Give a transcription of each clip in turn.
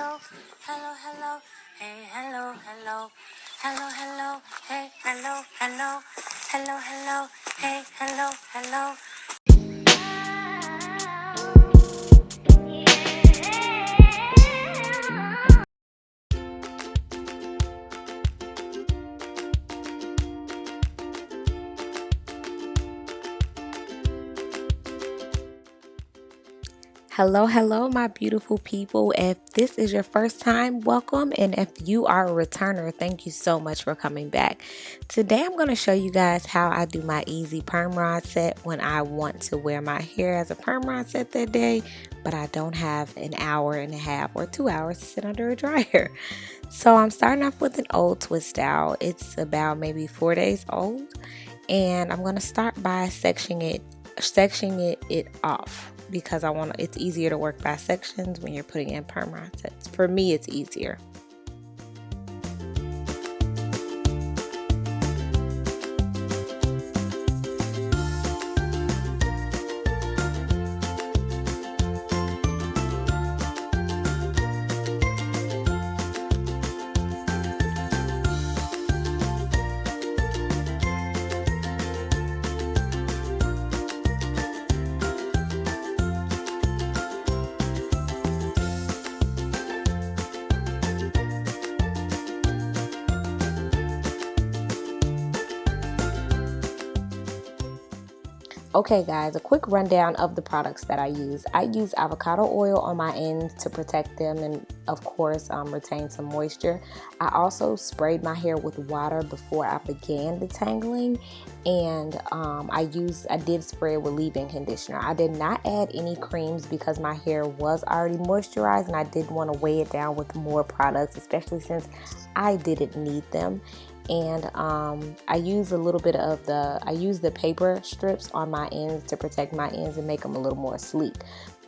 Hello, hello, hello, hey, hello, hello, hello, hello, hey, hello, hello, hello, hello, hey, hello, hello. Hello, hello, my beautiful people. If this is your first time, welcome. And if you are a returner, thank you so much for coming back. Today, I'm going to show you guys how I do my easy perm rod set when I want to wear my hair as a perm rod set that day, but I don't have an hour and a half or 2 hours to sit under a dryer. So I'm starting off with an old twist out. It's about maybe 4 days old. And I'm going to start by sectioning it off because it's easier to work by sections when you're putting in perm rod sets. For me, it's easier. Okay guys, a quick rundown of the products that I use. I use avocado oil on my ends to protect them and of course retain some moisture. I also sprayed my hair with water before I began detangling, and I did spray it with leave-in conditioner. I did not add any creams because my hair was already moisturized and I didn't want to weigh it down with more products, especially since I didn't need them. And I use the paper strips on my ends to protect my ends and make them a little more sleek.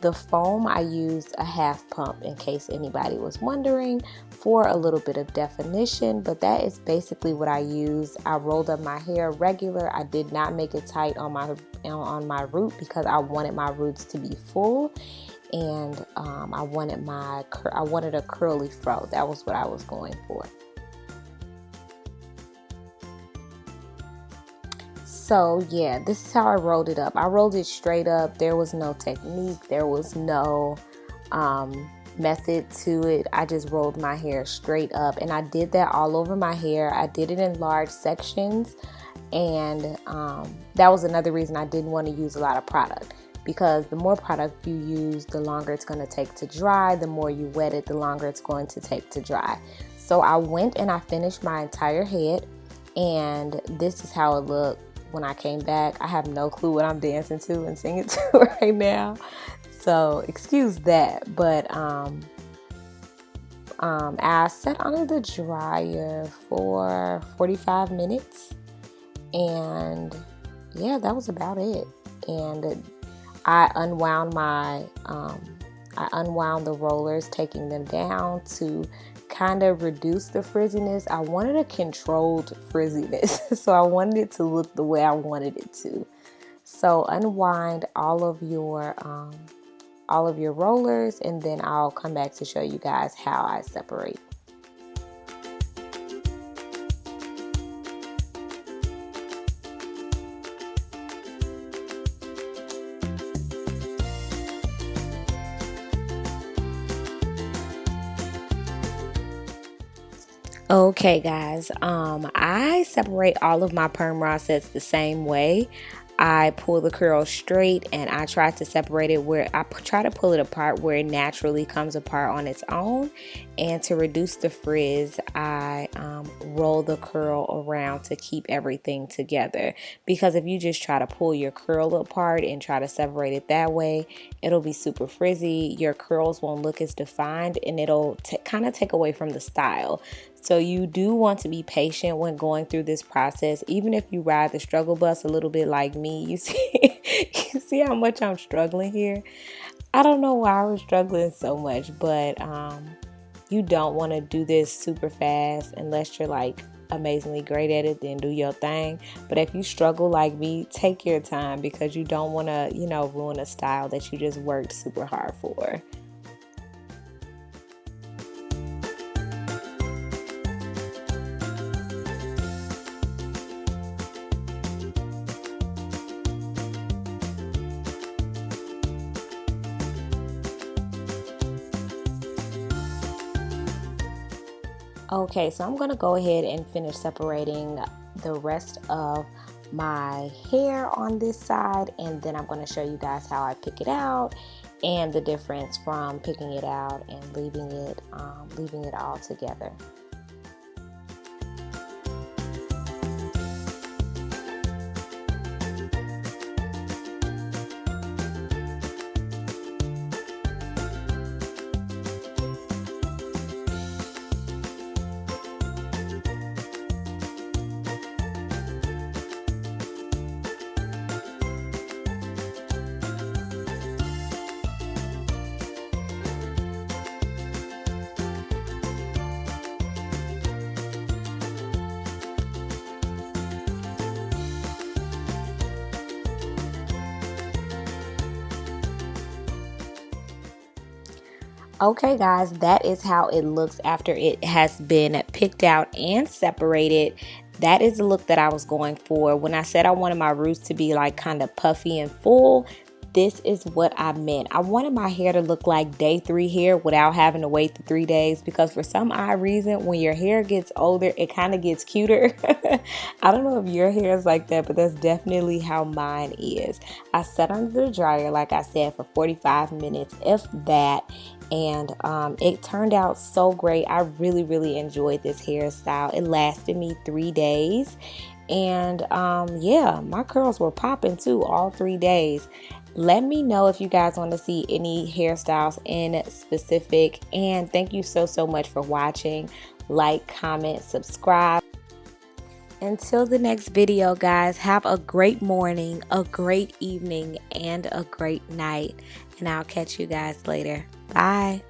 The foam, I used a half pump in case anybody was wondering, for a little bit of definition, but that is basically what I use. I rolled up my hair regular. I did not make it tight on my root because I wanted my roots to be full, and I wanted a curly fro. That was what I was going for. So yeah, this is how I rolled it up. I rolled it straight up. There was no technique. There was no method to it. I just rolled my hair straight up, and I did that all over my hair. I did it in large sections, and that was another reason I didn't want to use a lot of product, because the more product you use, the longer it's going to take to dry. The more you wet it, the longer it's going to take to dry. So I went and I finished my entire head, and this is how it looked when I came back. I have no clue what I'm dancing to and singing to right now, so excuse that. But I sat under the dryer for 45 minutes, and yeah, that was about it. And I unwound the rollers, taking them down to kind of reduce the frizziness. I wanted a controlled frizziness, so I wanted it to look the way I wanted it to. So unwind all of your rollers, and then I'll come back to show you guys how I separate. Okay guys, I separate all of my perm rod sets the same way. I pull the curl straight, and I try to separate it where I try to pull it apart where it naturally comes apart on its own. And to reduce the frizz, I roll the curl around to keep everything together, because if you just try to pull your curl apart and try to separate it that way, it'll be super frizzy. Your curls won't look as defined, and it'll kind of take away from the style. So you do want to be patient when going through this process. Even if you ride the struggle bus a little bit like me, you see how much I'm struggling here. I don't know why I was struggling so much, but you don't want to do this super fast unless you're like amazingly great at it. Then do your thing. But if you struggle like me, take your time, because you don't want to, ruin a style that you just worked super hard for. Okay, so I'm gonna go ahead and finish separating the rest of my hair on this side, and then I'm going to show you guys how I pick it out and the difference from picking it out and leaving it all together. Okay guys, that is how it looks after it has been picked out and separated. That is the look that I was going for. When I said I wanted my roots to be like kind of puffy and full, this is what I meant. I wanted my hair to look like day 3 hair without having to wait the 3 days, because for some odd reason, when your hair gets older, it kind of gets cuter. I don't know if your hair is like that, but that's definitely how mine is. I sat under the dryer, like I said, for 45 minutes, if that. And it turned out so great. I really enjoyed this hairstyle. It lasted me 3 days. And yeah, my curls were popping too all 3 days. Let me know if you guys want to see any hairstyles in specific. And thank you so much for watching. Like, comment, subscribe. Until the next video, guys, have a great morning, a great evening, and a great night. And I'll catch you guys later. Bye.